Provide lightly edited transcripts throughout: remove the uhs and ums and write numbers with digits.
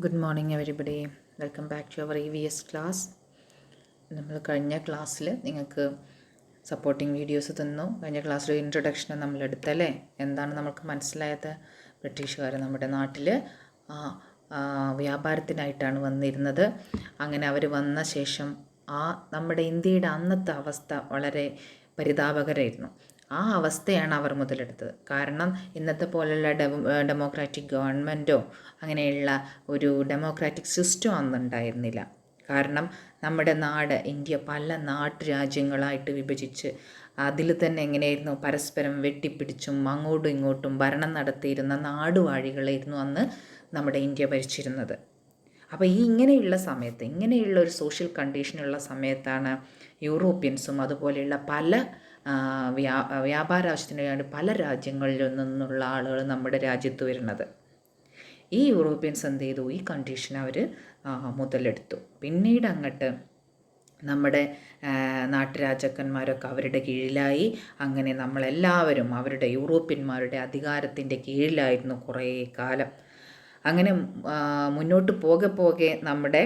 Good morning everybody. Welcome back to our EVS class. നമ്മൾ കഴിഞ്ഞ ക്ലാസ്സിൽ നിങ്ങൾക്ക് സപ്പോർട്ടിംഗ് വീഡിയോസ് തന്നു. കഴിഞ്ഞ ക്ലാസ്സിൽ ഇൻട്രൊഡക്ഷൻ നമ്മൾ എടുത്തല്ലേ. എന്താണ് നമുക്ക് മനസ്സിലായത്? ബ്രിട്ടീഷുകാർ നമ്മുടെ നാട്ടിൽ വ്യാപാരത്തിനായിട്ടാണ് വന്നിരുന്നത്. അങ്ങനെ അവർ വന്ന ശേഷം നമ്മുടെ ഇന്ത്യയുടെ അന്നത്തെ അവസ്ഥ വളരെ പരിതാപകരമായിരുന്നു. ആ അവസ്ഥയാണ് അവർ മുതലെടുത്തത്. കാരണം ഇന്നത്തെ പോലെയുള്ള ഡെമോക്രാറ്റിക് ഗവൺമെൻറ്റോ അങ്ങനെയുള്ള ഒരു ഡെമോക്രാറ്റിക് സിസ്റ്റം അന്നുണ്ടായിരുന്നില്ല. കാരണം നമ്മുടെ നാട് ഇന്ത്യ പല നാട്ടുരാജ്യങ്ങളായിട്ട് വിഭജിച്ച് അതിൽ തന്നെ എങ്ങനെയായിരുന്നു പരസ്പരം വെട്ടിപ്പിടിച്ചും അങ്ങോട്ടും ഇങ്ങോട്ടും ഭരണം നടത്തിയിരുന്ന നാടുവാഴികളായിരുന്നു അന്ന് നമ്മുടെ ഇന്ത്യ ഭരിച്ചിരുന്നത്. അപ്പോൾ ഇങ്ങനെയുള്ള സമയത്ത്, ഇങ്ങനെയുള്ള ഒരു സോഷ്യൽ കണ്ടീഷനുള്ള സമയത്താണ് യൂറോപ്യൻസും അതുപോലെയുള്ള പല വ്യാപാര ആവശ്യത്തിന് വേണ്ടി പല രാജ്യങ്ങളിൽ നിന്നുള്ള ആളുകൾ നമ്മുടെ രാജ്യത്ത് വരുന്നത്. ഈ യൂറോപ്യൻസ് എന്ത് ചെയ്തു? ഈ കണ്ടീഷൻ അവർ മുതലെടുത്തു. പിന്നീട് അങ്ങോട്ട് നമ്മുടെ നാട്ടുരാജാക്കന്മാരൊക്കെ അവരുടെ കീഴിലായി. അങ്ങനെ നമ്മളെല്ലാവരും അവരുടെ യൂറോപ്യന്മാരുടെ അധികാരത്തിൻ്റെ കീഴിലായിരുന്നു കുറേ കാലം. അങ്ങനെ മുന്നോട്ട് പോകെ നമ്മുടെ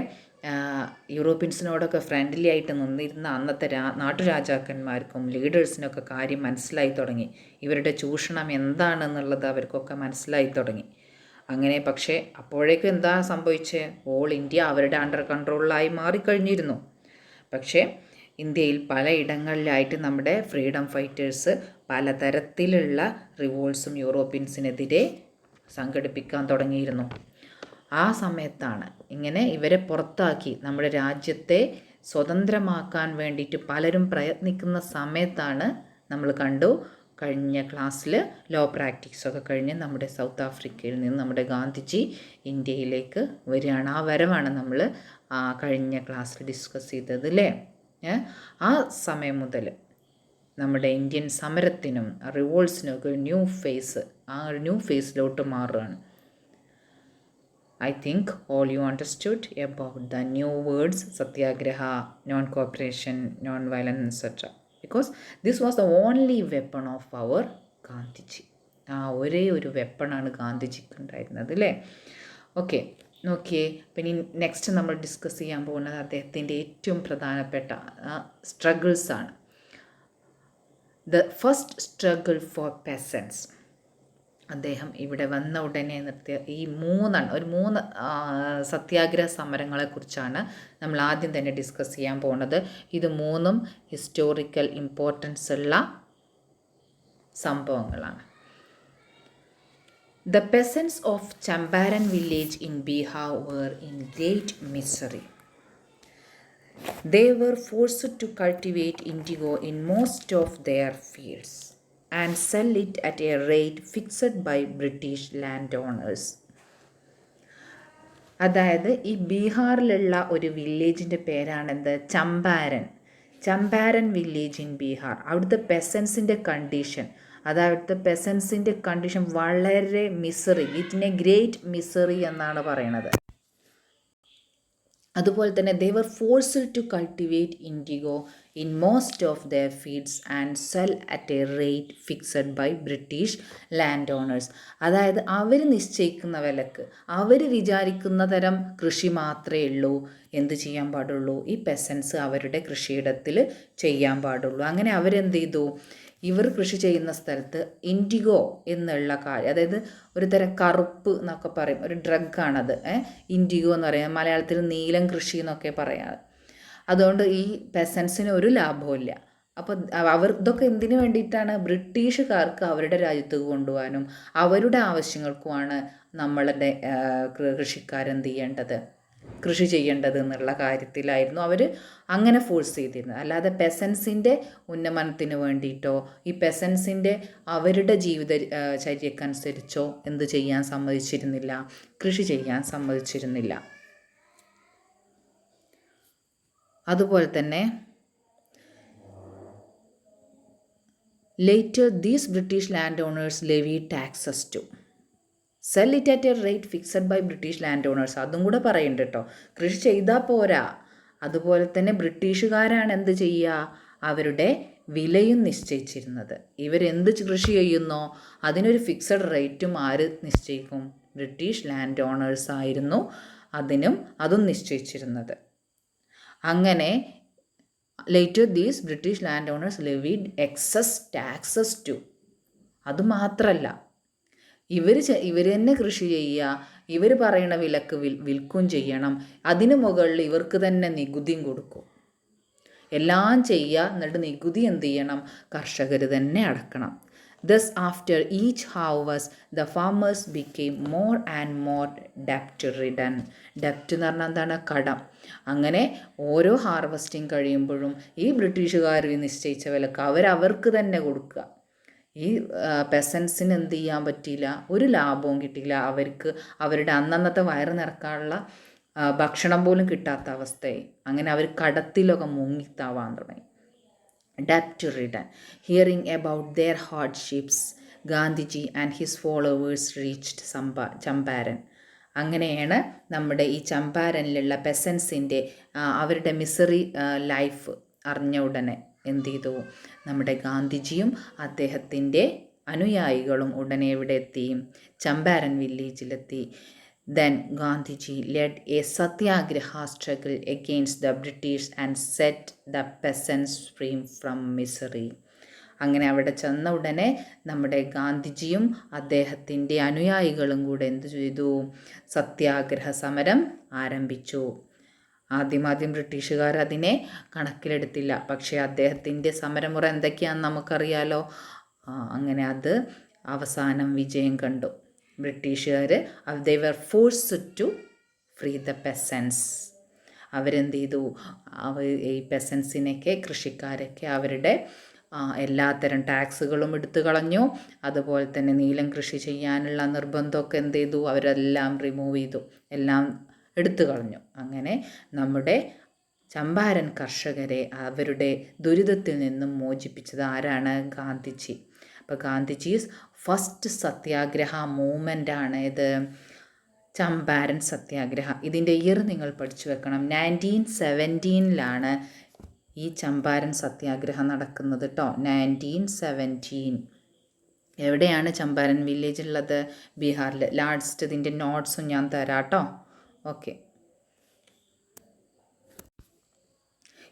യൂറോപ്യൻസിനോടൊക്കെ ഫ്രണ്ട്ലി ആയിട്ട് നിന്നിരുന്ന അന്നത്തെ നാട്ടുരാജാക്കന്മാർക്കും ലീഡേഴ്സിനൊക്കെ കാര്യം മനസ്സിലായി തുടങ്ങി. ഇവരുടെ ചൂഷണം എന്താണെന്നുള്ളത് അവർക്കൊക്കെ മനസ്സിലായി തുടങ്ങി. അങ്ങനെ പക്ഷേ അപ്പോഴേക്കും എന്താ സംഭവിച്ചത്? ഓൾ ഇന്ത്യ അവരുടെ അണ്ടർ കൺട്രോളിലായി മാറിക്കഴിഞ്ഞിരുന്നു. പക്ഷേ ഇന്ത്യയിൽ പലയിടങ്ങളിലായിട്ട് നമ്മുടെ ഫ്രീഡം ഫൈറ്റേഴ്സ് പലതരത്തിലുള്ള റിവോൾട്ട്സും യൂറോപ്യൻസിനെതിരെ സംഘടിപ്പിക്കാൻ തുടങ്ങിയിരുന്നു. ആ സമയത്താണ് ഇങ്ങനെ ഇവരെ പുറത്താക്കി നമ്മുടെ രാജ്യത്തെ സ്വതന്ത്രമാക്കാൻ വേണ്ടിയിട്ട് പലരും പ്രയത്നിക്കുന്ന സമയത്താണ് നമ്മൾ കണ്ടു. കഴിഞ്ഞ ക്ലാസ്സിൽ ലോ പ്രാക്ടീസൊക്കെ കഴിഞ്ഞ് നമ്മുടെ സൗത്ത് ആഫ്രിക്കയിൽ നിന്ന് നമ്മുടെ ഗാന്ധിജി ഇന്ത്യയിലേക്ക് വരികയാണ്. ആ വരവാണ് നമ്മൾ കഴിഞ്ഞ ക്ലാസ്സിൽ ഡിസ്കസ് ചെയ്തത് അല്ലേ. ആ സമയം മുതൽ നമ്മുടെ ഇന്ത്യൻ സമരത്തിനും റിവോൾട്ട്സിനും ഒക്കെ ന്യൂ ഫേസ്, ആ ന്യൂ ഫേസിലോട്ട് മാറുകയാണ്. I think all you understood about the new words Satyagraha, non-cooperation, non-violence, etc. Because this was the only weapon of our Gandhiji. ഒരേ ഒരു വെപ്പണാണ് ഗാന്ധിജിക്ക് ഉണ്ടായിരുന്നത് അല്ലേ. ഓക്കെ, നോക്കിയേ. പിന്നെ നെക്സ്റ്റ് നമ്മൾ ഡിസ്കസ് ചെയ്യാൻ പോകുന്നത് അദ്ദേഹത്തിൻ്റെ ഏറ്റവും പ്രധാനപ്പെട്ട സ്ട്രഗിൾസാണ്. The first struggle for peasants. അദ്ദേഹം ഇവിടെ വന്ന ഉടനെ നിർത്തിയ ഈ മൂന്ന് സത്യാഗ്രഹ സമരങ്ങളെക്കുറിച്ചാണ് നമ്മൾ ആദ്യം തന്നെ ഡിസ്കസ് ചെയ്യാൻ പോകുന്നത്. ഇത് മൂന്നും ഹിസ്റ്റോറിക്കൽ ഇമ്പോർട്ടൻസ് ഉള്ള സംഭവങ്ങളാണ്. The peasants of Champaran village in Bihar were in great misery. They were forced to cultivate indigo in most of their fields and sell it at a rate fixed by British landowners. അതായത് ഈ ബീഹാറിലുള്ള ഒരു വില്ലേജിൻ്റെ പേരാണെന്ത്? Champaran village in Bihar. അവിടുത്തെ പെസൻസിൻ്റെ condition, അവിടുത്തെ പെസൻസിൻ്റെ കണ്ടീഷൻ വളരെ misery, it a great misery എന്നാണ് പറയണത്. അതുപോലെ തന്നെ they were forced to cultivate indigo in most of their fields and sell at a rate fixed by British landowners. അതായത് അവർ നിശ്ചയിക്കുന്ന വിലക്ക്, അവർ വിചാരിക്കുന്ന തരം കൃഷി മാത്രമേ ഉള്ളൂ എന്ത് ചെയ്യാൻ പാടുള്ളൂ, ഈ പെസൻസ് അവരുടെ കൃഷിയിടത്തിൽ ചെയ്യാൻ പാടുള്ളൂ. അങ്ങനെ അവരെന്ത് ചെയ്തു? ഇവർ കൃഷി ചെയ്യുന്ന സ്ഥലത്ത് ഇൻഡിഗോ എന്നുള്ള കാര്യം, അതായത് ഒരു തരം കറുപ്പ് എന്നൊക്കെ പറയും, ഒരു ഡ്രഗാണത്. ഇൻഡിഗോ എന്ന് പറയുന്നത് മലയാളത്തിൽ നീലം കൃഷി എന്നൊക്കെ പറയാം. അതുകൊണ്ട് ഈ പെസൻസിന് ഒരു ലാഭമില്ല. അപ്പോൾ ഇതൊക്കെ എന്തിനു വേണ്ടിയിട്ടാണ്? ബ്രിട്ടീഷുകാർക്ക് അവരുടെ രാജ്യത്ത് കൊണ്ടുപോകാനും അവരുടെ ആവശ്യങ്ങൾക്കുമാണ് നമ്മളുടെ കൃഷിക്കാരെന്ത് ചെയ്യേണ്ടത്, കൃഷി ചെയ്യേണ്ടത് എന്നുള്ള കാര്യത്തിലായിരുന്നു അവർ അങ്ങനെ ഫോഴ്സ് ചെയ്തിരുന്നത്. അല്ലാതെ പെസൻസിൻ്റെ ഉന്നമനത്തിന് വേണ്ടിയിട്ടോ ഈ പെസൻസിൻ്റെ അവരുടെ ജീവിതചര്യക്കനുസരിച്ചോ എന്ത് ചെയ്യാൻ സമ്മതിച്ചിരുന്നില്ല, കൃഷി ചെയ്യാൻ സമ്മതിച്ചിരുന്നില്ല. അതുപോലെ തന്നെ later these British landowners levied taxes too. Sell it at a rate fixed by British land owners. അതും കൂടെ പറയുന്നുണ്ട് കേട്ടോ. കൃഷി ചെയ്താൽ പോരാ, അതുപോലെ തന്നെ ബ്രിട്ടീഷുകാരാണ് എന്ത് ചെയ്യുക? അവരുടെ വിലയും നിശ്ചയിച്ചിരുന്നത്. ഇവരെന്ത് കൃഷി ചെയ്യുന്നോ അതിനൊരു ഫിക്സഡ് റേറ്റും ആര് നിശ്ചയിക്കും? ബ്രിട്ടീഷ് ലാൻഡ് ഓണേഴ്സ് ആയിരുന്നു അതും നിശ്ചയിച്ചിരുന്നത്. അങ്ങനെ later these British land owners levied excess taxes too. അതുമാത്രമല്ല, ഇവർ തന്നെ കൃഷി ചെയ്യുക, ഇവർ പറയുന്ന വിലക്ക് വിൽക്കും ചെയ്യണം, അതിന് മുകളിൽ ഇവർക്ക് തന്നെ നികുതിയും കൊടുക്കും. എല്ലാം ചെയ്യുക, എന്നിട്ട് നികുതി എന്ത് ചെയ്യണം? കർഷകർ തന്നെ അടക്കണം. Thus, after each harvest, the farmers became more and more debt-ridden. ഡെപ്റ്റ് എന്ന് പറഞ്ഞാൽ എന്താണ്? കടം. അങ്ങനെ ഓരോ ഹാർവസ്റ്റിംഗ് കഴിയുമ്പോഴും ഈ ബ്രിട്ടീഷുകാർ നിശ്ചയിച്ച വിലക്ക് അവർക്ക് തന്നെ കൊടുക്കുക. ഈ പെസൻസിന് എന്ത് ചെയ്യാൻ പറ്റിയില്ല, ഒരു ലാഭവും കിട്ടിയില്ല. അവരുടെ അന്നന്നത്തെ വയറ് നിറക്കാനുള്ള ഭക്ഷണം പോലും കിട്ടാത്ത അവസ്ഥയായി. അങ്ങനെ അവർ കടത്തിലൊക്കെ മുങ്ങിത്താവാൻ തുടങ്ങി. Debt-ridden. Hearing about their hardships, Gandhiji and his followers reached Champaran. അങ്ങനെയാണ് നമ്മുടെ ഈ ചമ്പാരനിലുള്ള പെസൻസിൻ്റെ അവരുടെ മിസറി ലൈഫ് അറിഞ്ഞ ഉടനെ എന്ത് ചെയ്തു? നമ്മുടെ ഗാന്ധിജിയും അദ്ദേഹത്തിൻ്റെ അനുയായികളും ഉടനെ എവിടെ എത്തി? Champaran വില്ലേജിലെത്തി. Then Gandhiji led a satyagraha struggle against the British and set the peasants free from misery. അങ്ങനെ അവിടെ ചെന്ന ഉടനെ നമ്മുടെ ഗാന്ധിജിയും അദ്ദേഹത്തിൻ്റെ അനുയായികളും കൂടെ എന്ത് ചെയ്തു? സത്യാഗ്രഹ സമരം ആരംഭിച്ചു. ആദ്യം ബ്രിട്ടീഷുകാർ അതിനെ കണക്കിലെടുത്തില്ല. പക്ഷേ അദ്ദേഹത്തിൻ്റെ സമരമുറ എന്തൊക്കെയാണെന്ന് നമുക്കറിയാലോ. അങ്ങനെ അത് അവസാനം വിജയം കണ്ടു. ബ്രിട്ടീഷുകാർ they were forced to free the peasants. അവരെന്ത് ചെയ്തു? ഈ പെസൻസിനൊക്കെ, കൃഷിക്കാരൊക്കെ അവരുടെ എല്ലാത്തരം ടാക്സുകളും എടുത്തു കളഞ്ഞു. അതുപോലെ തന്നെ നീലം കൃഷി ചെയ്യാനുള്ള നിർബന്ധമൊക്കെ എന്ത് ചെയ്തു? അവരെല്ലാം റിമൂവ് ചെയ്തു, എല്ലാം എടുത്തു കളഞ്ഞു. അങ്ങനെ നമ്മുടെ ചമ്പാരൻ കർഷകരെ അവരുടെ ദുരിതത്തിൽ നിന്നും മോചിപ്പിച്ചത് ആരാണ്? ഗാന്ധിജി. അപ്പോൾ ഗാന്ധിജീസ് ഫസ്റ്റ് സത്യാഗ്രഹ മൂവ്മെൻ്റ് ആണ് ഇത്, ചമ്പാരൻ സത്യാഗ്രഹ. ഇതിൻ്റെ ഇയർ നിങ്ങൾ പഠിച്ചു വെക്കണം. 1917 ഈ ചമ്പാരൻ സത്യാഗ്രഹം നടക്കുന്നത് കേട്ടോ. 1917. എവിടെയാണ് ചമ്പാരൻ വില്ലേജ് ഉള്ളത്? ബീഹാറിൽ. ലാസ്റ്റ് ഇതിൻ്റെ നോട്ട്സും ഞാൻ തരാം കേട്ടോ. ഓക്കെ.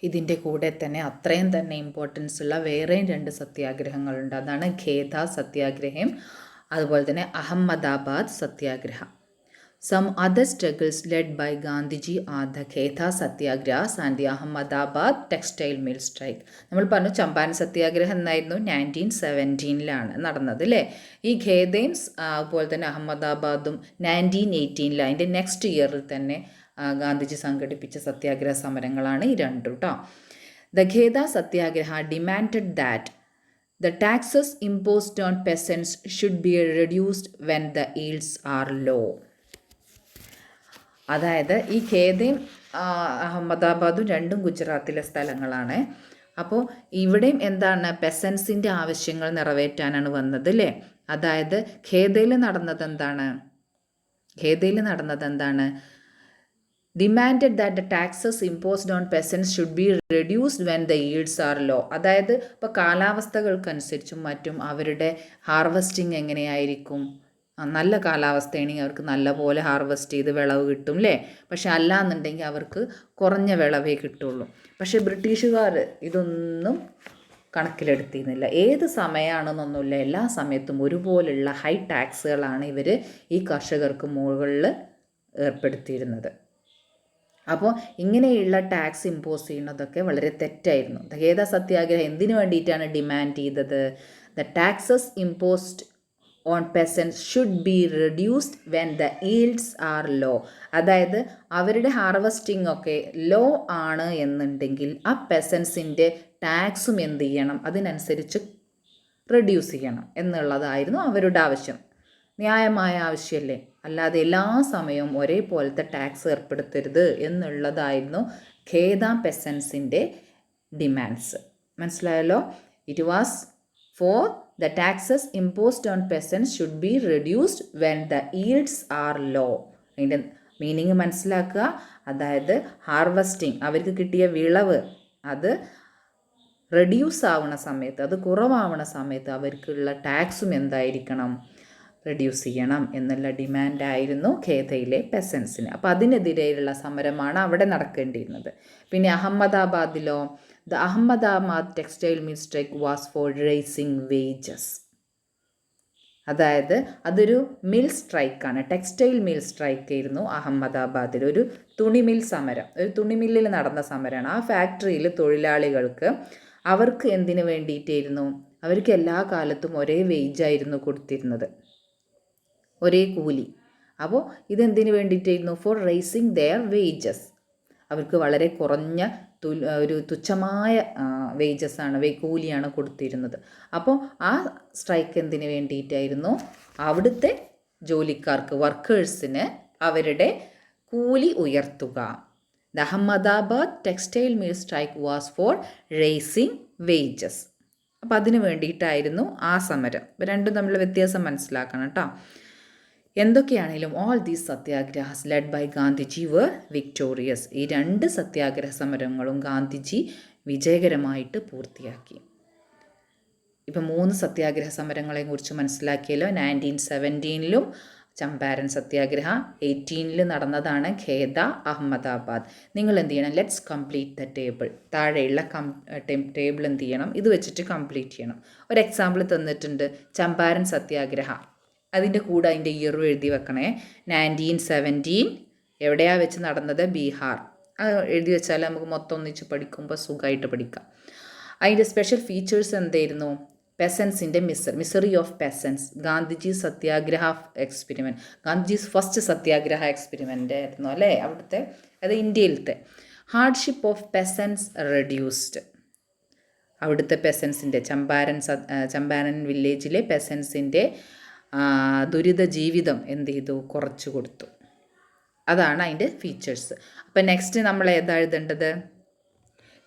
ഇതിൻ്റെ കൂടെ തന്നെ അത്രയും തന്നെ ഇമ്പോർട്ടൻസ് ഉള്ള വേറെയും 2 സത്യാഗ്രഹങ്ങളുണ്ട്. അതാണ് ഖേദ സത്യാഗ്രഹം, അതുപോലെ തന്നെ അഹമ്മദാബാദ് സത്യാഗ്രഹ. Some other struggles led by Gandhiji are the Khetha Satyagrahas and the Ahmedabad Textile Mill Strike. നമ്മൾ പറഞ്ഞു ചമ്പാരൻ സത്യാഗ്രഹം എന്നായിരുന്നു 1917 നടന്നത് അല്ലേ. ഈ ഖേദയും അതുപോലെ തന്നെ അഹമ്മദാബാദും 1918 അതിൻ്റെ നെക്സ്റ്റ് ഇയറിൽ തന്നെ ഗാന്ധിജി സംഘടിപ്പിച്ച സത്യാഗ്രഹ സമരങ്ങളാണ് ഈ 2 കേട്ടോ. The Khetha Satyagraha demanded that the taxes imposed on peasants should be reduced when the yields are low. അതായത് ഈ ഖേദയും അഹമ്മദാബാദും 2 ഗുജറാത്തിലെ സ്ഥലങ്ങളാണ്. അപ്പോൾ ഇവിടെയും എന്താണ്? പെസൻസിൻ്റെ ആവശ്യങ്ങൾ നിറവേറ്റാനാണ് വന്നത് അല്ലേ. അതായത് ഖേദയിൽ നടന്നത് എന്താണ്? Demanded that the taxes imposed on peasants should be reduced when the yields are low. അതായത് ഇപ്പോൾ കാലാവസ്ഥകൾക്കനുസരിച്ചും മറ്റും അവരുടെ ഹാർവസ്റ്റിംഗ് എങ്ങനെയായിരിക്കും? നല്ല കാലാവസ്ഥയാണെങ്കിൽ അവർക്ക് നല്ല പോലെ ഹാർവസ്റ്റ് ചെയ്ത് വിളവ് കിട്ടും അല്ലേ. പക്ഷെ അല്ലാന്നുണ്ടെങ്കിൽ അവർക്ക് കുറഞ്ഞ വിളവേ കിട്ടുള്ളൂ. പക്ഷേ ബ്രിട്ടീഷുകാർ ഇതൊന്നും കണക്കിലെടുത്തിരുന്നില്ല. ഏത് സമയമാണെന്നൊന്നുമില്ല, എല്ലാ സമയത്തും ഒരുപോലുള്ള ഹൈ ടാക്സുകളാണ് ഇവർ ഈ കർഷകർക്ക് മുകളിൽ ഏർപ്പെടുത്തിയിരുന്നത്. അപ്പോൾ ഇങ്ങനെയുള്ള ടാക്സ് ഇമ്പോസ് ചെയ്യുന്നതൊക്കെ വളരെ തെറ്റായിരുന്നു. ഖേദ സത്യാഗ്രഹം എന്തിനു വേണ്ടിയിട്ടാണ് ഡിമാൻഡ് ചെയ്തത്? The taxes imposed on peasants should be reduced when the yields are low. അതായത് അവരുടെ ഹാർവസ്റ്റിംഗ് ഒക്കെ ലോ ആണ് എന്നുണ്ടെങ്കിൽ ആ പെസൻസിൻ്റെ ടാക്സും എന്ത് ചെയ്യണം? അതിനനുസരിച്ച് റെഡ്യൂസ് ചെയ്യണം എന്നുള്ളതായിരുന്നു അവരുടെ ആവശ്യം. ന്യായമായ ആവശ്യമല്ലേ. അല്ലാതെ എല്ലാ സമയവും ഒരേപോലത്തെ ടാക്സ് ഏർപ്പെടുത്തരുത് എന്നുള്ളതായിരുന്നു ഖേദ പെസൻസിൻ്റെ ഡിമാൻഡ്സ്. മനസ്സിലായല്ലോ? It was for the taxes imposed on peasants should be reduced when the yields are low. അതിൻ്റെ മീനിങ് മനസ്സിലാക്കുക. അതായത് ഹാർവസ്റ്റിംഗ്, അവർക്ക് കിട്ടിയ വിളവ് അത് റെഡ്യൂസ് ആവുന്ന സമയത്ത്, അത് കുറവാവുന്ന സമയത്ത് അവർക്കുള്ള ടാക്സും എന്തായിരിക്കണം? റെഡ്യൂസ് ചെയ്യണം എന്നുള്ള ഡിമാൻഡായിരുന്നു ഖേദയിലെ പെസൻസിന്. അപ്പോൾ അതിനെതിരെയുള്ള സമരമാണ് അവിടെ നടക്കേണ്ടിയിരുന്നത്. പിന്നെ അഹമ്മദാബാദിലോ, the Ahmedabad textile mill strike was for raising wages. അതായത് അതൊരു മിൽ സ്ട്രൈക്കാണ്, ടെക്സ്റ്റൈൽ മിൽ സ്ട്രൈക്ക് ആയിരുന്നു അഹമ്മദാബാദിൽ. ഒരു തുണിമിൽ സമരം, ഒരു തുണിമില്ലിൽ നടന്ന സമരമാണ്. ആ ഫാക്ടറിയിൽ തൊഴിലാളികൾക്ക് അവർക്ക് എന്തിനു വേണ്ടിയിട്ടായിരുന്നു, അവർക്ക് എല്ലാ കാലത്തും ഒരേ വേജായിരുന്നു കൊടുത്തിരുന്നത്, ഒരേ കൂലി. അപ്പോൾ ഇതെന്തിനു വേണ്ടിയിട്ടായിരുന്നു, ഫോർ റേസിംഗ് ദെയർ വേജസ്. അവർക്ക് വളരെ കുറഞ്ഞ ഒരു തുച്ഛമായ വേജസാണ്, കൂലിയാണ് കൊടുത്തിരുന്നത്. അപ്പോൾ ആ സ്ട്രൈക്ക് എന്തിനു വേണ്ടിയിട്ടായിരുന്നു, അവിടുത്തെ ജോലിക്കാർക്ക്, വർക്കേഴ്സിന് അവരുടെ കൂലി ഉയർത്തുക. The Ahmedabad textile mill strike was for raising wages. അപ്പോൾ അതിന് വേണ്ടിയിട്ടായിരുന്നു ആ സമരം. രണ്ടും തമ്മിലുള്ള വ്യത്യാസം മനസ്സിലാക്കണം കേട്ടോ. എന്തൊക്കെയാണെങ്കിലും all these satyagrahas led by Gandhiji were victorious. ഈ 2 സത്യാഗ്രഹ സമരങ്ങളും ഗാന്ധിജി വിജയകരമായിട്ട് പൂർത്തിയാക്കി. ഇപ്പം 3 സത്യാഗ്രഹ സമരങ്ങളെ കുറിച്ച് മനസ്സിലാക്കിയല്ലോ. 1917 ചമ്പാരൻ സത്യാഗ്രഹ, 18 നടന്നതാണ് ഖേദ, അഹമ്മദാബാദ്. നിങ്ങൾ എന്ത് ചെയ്യണം, ലെറ്റ്സ് കംപ്ലീറ്റ് ദ ടേബിൾ. താഴെയുള്ള ടേബിൾ എന്ത് ചെയ്യണം, ഇത് വെച്ചിട്ട് കംപ്ലീറ്റ് ചെയ്യണം. ഒരു എക്സാമ്പിൾ തന്നിട്ടുണ്ട്, ചമ്പാരൻ സത്യാഗ്രഹ, അതിൻ്റെ കൂടെ അതിൻ്റെ ഇയറും എഴുതി വെക്കണേ. 1917 എവിടെയാണ് വെച്ച് നടന്നത്, ബീഹാർ. അത് എഴുതി വെച്ചാൽ നമുക്ക് മൊത്തം ഒന്നിച്ച് പഠിക്കുമ്പോൾ സുഖമായിട്ട് പഠിക്കാം. അതിൻ്റെ സ്പെഷ്യൽ ഫീച്ചേഴ്സ് എന്തായിരുന്നു, പെസൻസിൻ്റെ misery of peasants, Gandhiji satyagraha experiment, Gandhiji's first satyagraha experiment ആയിരുന്നു അല്ലേ അവിടുത്തെ, അത് ഇന്ത്യയിലത്തെ. ഹാർഡ്ഷിപ്പ് ഓഫ് പെസൻസ് റെഡ്യൂസ്ഡ്, അവിടുത്തെ പെസൻസിൻ്റെ ചമ്പാരൻ വില്ലേജിലെ പെസൻസിൻ്റെ ദുരിത ജീവിതം എന്ത് ചെയ്തു, കുറച്ചു കൊടുത്തു. അതാണ് അതിൻ്റെ ഫീച്ചേഴ്സ്. അപ്പം നെക്സ്റ്റ് നമ്മൾ ഏതാ എഴുതേണ്ടത്,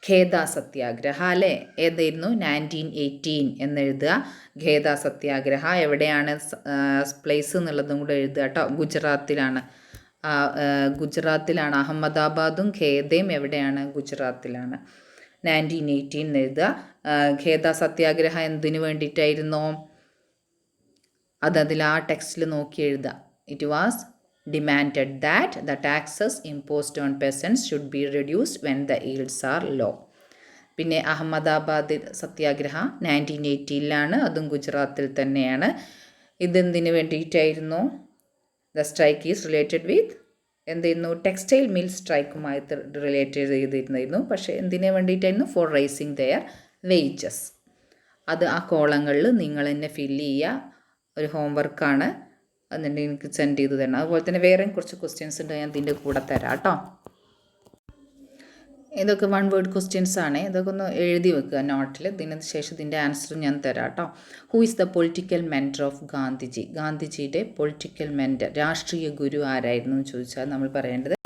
ഖേദ സത്യാഗ്രഹ അല്ലേ, ഏതായിരുന്നു 1918 എന്നെഴുതുക. ഖേദ സത്യാഗ്രഹ എവിടെയാണ് പ്ലേസ് എന്നുള്ളതും കൂടെ എഴുതുക കേട്ടോ. ഗുജറാത്തിലാണ് അഹമ്മദാബാദും ഖേദയും എവിടെയാണ്, ഗുജറാത്തിലാണ്. 1918 എഴുതുക. ഖേദ സത്യാഗ്രഹ എന്തിനു വേണ്ടിയിട്ടായിരുന്നോ, അതിൽ ആ ടെക്സ്റ്റിൽ നോക്കി എഴുതുക. It was demanded that the taxes imposed on peasants should be reduced when the yields are low. പിന്നെ അഹമ്മദാബാദ് സത്യാഗ്രഹ 1918 അതും ഗുജറാത്തിൽ തന്നെയാണ്. ഇതെന്തിനു വേണ്ടിയിട്ടായിരുന്നു, the strike is related with എന്തായിരുന്നു, ടെക്സ്റ്റൈൽ മിൽ സ്ട്രൈക്കുമായി റിലേറ്റ് ചെയ്തിരുന്നു. പക്ഷേ എന്തിനു വേണ്ടിയിട്ടായിരുന്നു, ഫോർ റൈസിങ് ദെയർ വേജസ്. അത് ആ കോളങ്ങളിൽ നിങ്ങൾ തന്നെ ഫില്ല് ചെയ്യുക, ഒരു ഹോംവർക്കാണ്. എന്നിട്ട് എനിക്ക് സെൻഡ് ചെയ്ത് തരണം. അതുപോലെ തന്നെ വേറെയും കുറച്ച് ക്വസ്റ്റ്യൻസ് ഉണ്ട്, ഞാൻ ഇതിൻ്റെ കൂടെ തരാം കേട്ടോ. ഇതൊക്കെ 1 വേർഡ് ക്വസ്റ്റ്യൻസ് ആണ്. ഇതൊക്കെ ഒന്ന് എഴുതി വെക്കുക നോട്ടിൽ. ഇതിന് ശേഷം ഇതിൻ്റെ ആൻസർ ഞാൻ തരാം കേട്ടോ. Who is the political mentor of Gandhiji, ഗാന്ധിജിയുടെ പൊളിറ്റിക്കൽ മെൻറ്റർ, രാഷ്ട്രീയ ഗുരു ആരായിരുന്നു എന്ന് ചോദിച്ചാൽ നമ്മൾ പറയേണ്ടത്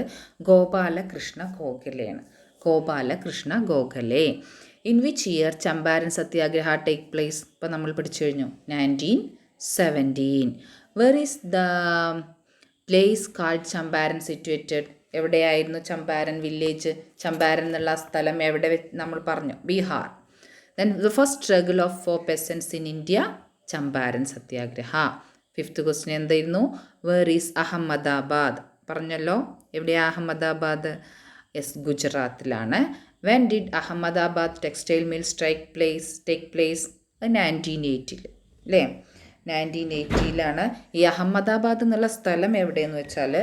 ഗോപാലകൃഷ്ണ ഗോഖലെയാണ്. Gopalakrishna Gokhale. In which year Champaran satyagraha take place, ഇപ്പോൾ നമ്മൾ പഠിച്ചു കഴിഞ്ഞു, 1917. Where is the place called Champaran situated, എവിടെയായിരുന്നു ചമ്പാരൻ വില്ലേജ്, ചമ്പാരൻ എന്നുള്ള സ്ഥലം എവിടെ നമ്മൾ പറഞ്ഞു, Bihar. Then the first struggle of for peasants in India, Champaran satyagraha. 5th question എന്തായിരുന്നു, വെർ ഈസ് അഹമ്മദാബാദ്, പറഞ്ഞല്ലോ എവിടെയാണ് അഹമ്മദാബാദ്, യെസ് ഗുജറാത്തിലാണ്. When did Ahmedabad textile mill take place, 1980 അല്ലേ, 1980 ഈ അഹമ്മദാബാദ് എന്നുള്ള സ്ഥലം എവിടെയെന്ന് വെച്ചാൽ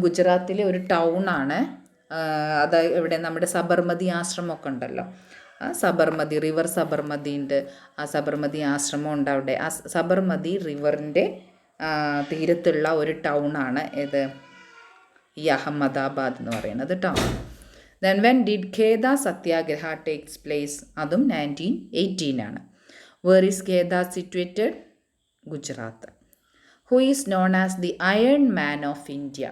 ഗുജറാത്തിലെ ഒരു ടൗണാണ്. അത് എവിടെ, നമ്മുടെ സബർമതി ആശ്രമമൊക്കെ ഉണ്ടല്ലോ, സബർമതി റിവർ, സബർമതി ഉണ്ട്, ആ സബർമതി ആശ്രമം ഉണ്ട് അവിടെ. ആ സബർമതി റിവറിൻ്റെ തീരത്തുള്ള ഒരു ടൗണാണ് ഇത് ഈ അഹമ്മദാബാദ് എന്ന് പറയുന്നത് കേട്ടോ. Then when did Kheda Satyagraha takes place, അതും 1918. Where is Kheda situated, Gujarat. Who is known as the iron man of India,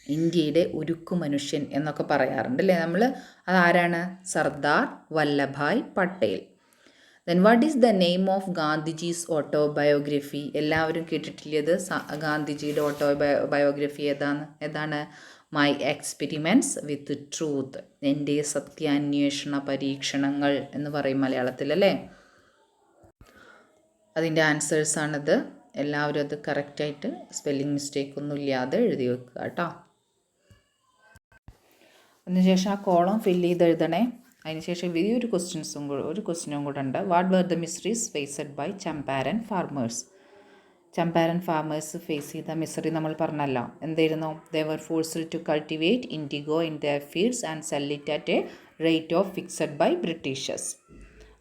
ഇന്ത്യയുടെ ഉരുക്കു മനുഷ്യൻ എന്നൊക്കെ പറയാറുണ്ട് അല്ലേ നമ്മൾ, അതാരാണ്, Sardar Vallabhbhai Patel. Then what is the name of Gandhiji's autobiography, എല്ലാവരും കേട്ടിട്ടില്ലത്, ഗാന്ധിജിയുടെ ഓട്ടോബയോഗ്രഫി ഏതാണ്, മൈ എക്സ്പെരിമെൻറ്റ്സ് വിത്ത് ട്രൂത്ത്, എൻ്റെ സത്യാന്വേഷണ പരീക്ഷണങ്ങൾ എന്ന് പറയും മലയാളത്തിൽ അല്ലേ. അതിൻ്റെ ആൻസേഴ്സാണിത്. എല്ലാവരും അത് കറക്റ്റായിട്ട് സ്പെല്ലിംഗ് മിസ്റ്റേക്കൊന്നും ഇല്ലാതെ എഴുതി വെക്കുക കേട്ടോ. അതിനുശേഷം ആ കോളം ഫില്ല് ചെയ്ത് എഴുതണേ. അതിനുശേഷം ഒരു ക്വസ്റ്റ്യനും കൂടെ ഉണ്ട്. What were the mysteries faced by Champaran farmers. Champaran farmers face ചെയ്ത മിസറി നമ്മൾ പറഞ്ഞല്ലോ. എന്തായിരുന്നു? They were forced to cultivate indigo in their fields and sell it at a rate of fixed by Britishers.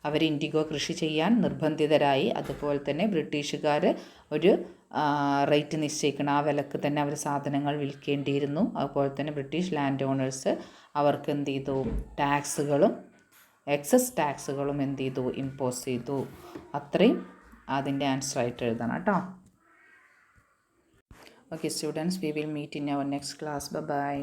അവർ ഇൻഡിഗോ കൃഷി ചെയ്യാൻ നിർബന്ധിതരായി. അതുപോലെ തന്നെ ബ്രിട്ടീഷുകാർ ഒരു റേറ്റ് നിശ്ചയിക്കണം. ആ വിലക്ക് തന്നെ അവർ സാധനങ്ങൾ വിൽക്കേണ്ടിയിരുന്നു. അതുപോലെ തന്നെ ബ്രിട്ടീഷ് ലാൻഡ് ഓണേഴ്സ് അവർക്ക് എന്ത് ചെയ്തു? ടാക്സുകളും എക്സസ് ടാക്സുകളും എന്ത് ചെയ്തു? ഇമ്പോസ് ചെയ്തു. അത്രയും അതിൻ്റെ ആൻസറായിട്ട് എഴുതണം കേട്ടോ. Okay students, we will meet in our next class. By.